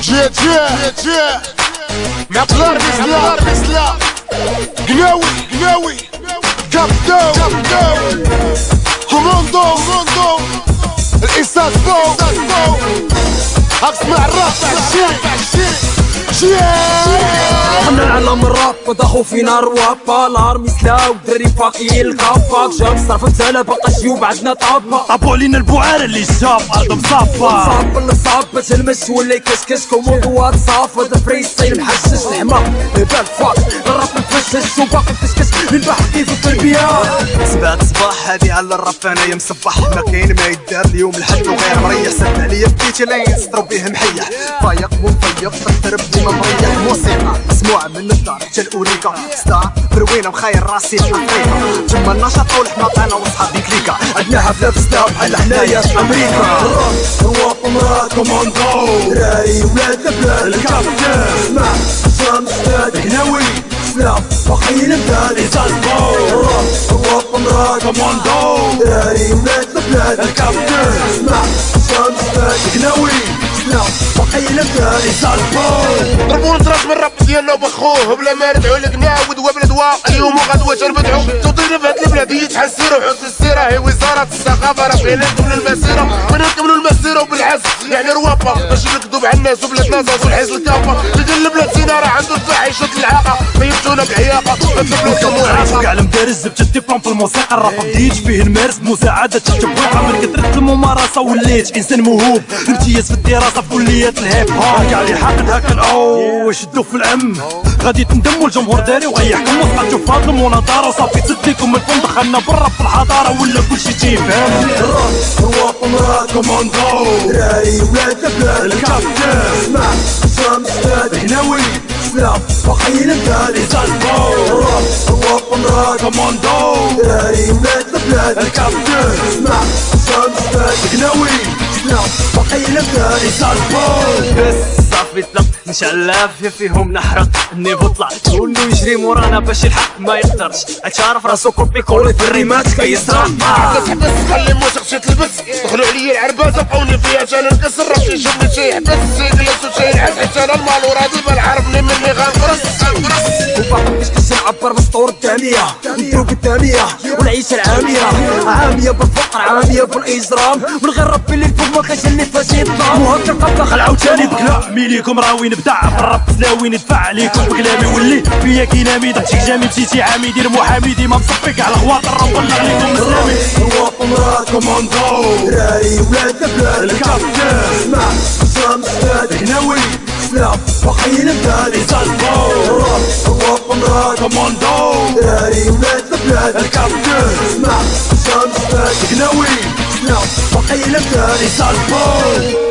جي مقلار بسلا قناوي كابتو كوموندو الإحساس فوق اسمع الراب حنا العالم الراب ضاخو فينا روابا الارمي سلاو دراري فاقيين الكاباك جاب صرف مسالة باقا جيوب عندنا طابا طابو علينا البعار اللي شاب ارض مصابة صاب اللي صابة تلمس ولا كشكش كوموندوات صافة دا فريستايل محشش الحما بال فاك الراب مفشش وباقي مكشكش للبحر كيف التربية سبعة صباح هادي على الراب انايا مصبح ما كاين ما يدار اليوم الحد وغير مريح سد عليا بديتي لين سطرو بيه محيح فايق مفيق تضرب ديما مريح موسيقى مسموعة من الدار حتى الأوريكا ستار بروينة مخاير راسي لأفريقيا تما النشاط والحماق أنا وصحابي كليكا عندنا حفلة في ستار بحال حنايا في أمريكا الراب مراد كوموندو دراري ولاد البلاد الكابتن اسمع شمس نادي قناوي سلاف باقيين البلاد الراب مراد كوموندو دراري ولاد البلاد الكابتن اسمع شمس نادي قناوي سلاف باقيين البلاد ضربوا نطرش من الراب ديالنا وبخوه بلا ما ندعو لقناود وبلاد واقع اليوم وغدوة تربدعو توطينا في هاد البلاد يتحسروا حسن السيرة هي وزارة الثقافة راه فينا نكملوا المسيرة وانا نكملوا المسيرة وبالعز يعني روابا باش نكذب على الناس وبلاد نازوس والحيز الكافة تلقى البلاد سينا راه عنده الدفاع يشد العاقة ما يمشونا بالعياقة عارف كاع المدارس جبت الدبلوم في الموسيقى الراب بديت فيه نمارس بمساعدة التبويقة من كثرة الممارسة وليت انسان موهوب امتياز في الدراسة في كليات الهيب هوب كاع اللي حاقد هاك الاو شدو في العم غادي تندم والجمهور داري وغيحكم وسقطو في هاد المناظرة وصافي تسديكم الفم دخلنا برا في الحضارة ولا كلشي تيفهم الراب مراد كوموندو دراري ولاد البلاد الكابتن اسمع شمس نادي قناوي سلاف باقيين البلاد الراب مراد كوموندو دراري ولاد البلاد الكابتن اسمع شمس نادي قناوي سلاف باقيين البلاد بس صافي طلق نشعل فيهم نحرق النيفو طلع كله يجري مورانا باش يلحق ما يقدرش عتعرف راسو كوبي كولي في الريمات كيصرف حبس خلي موسيقى شي تلبس دخلوا عليا العرباسة بقوني فيها انا نكسر راسي يشوفني شي يحبس يجلس وشي ينعس حيت انا المال وراضي بالعرفني مني غنقرص وباقي مكشكش نعبر بالسطور الدامية والدروب الدامية والعيشة العامية عامية بالفقر عامية بالإجرام من غير ربي اللي الفوق ما كاش اللي فاش يطلع وهكا القبلة خلعو تاني بكلا ميليكم راوي نبدع بالرب سلاوي ندفع عليكم بكلامي ولي فيا كينامي ضحكتك جامي مشيتي عامي دير محامي ديما مصفيك على الخواطر راه والله عليكم مسلامي الراب مراد كوموندو دراري ولاد البلاد الكابتن اسمع شمس نادي قناوي سلاف باقيين البلاد الراب مراد كوموندو دراري ولاد البلاد الكابتن اسمع شمس نادي قناوي سلاف باقيين البلاد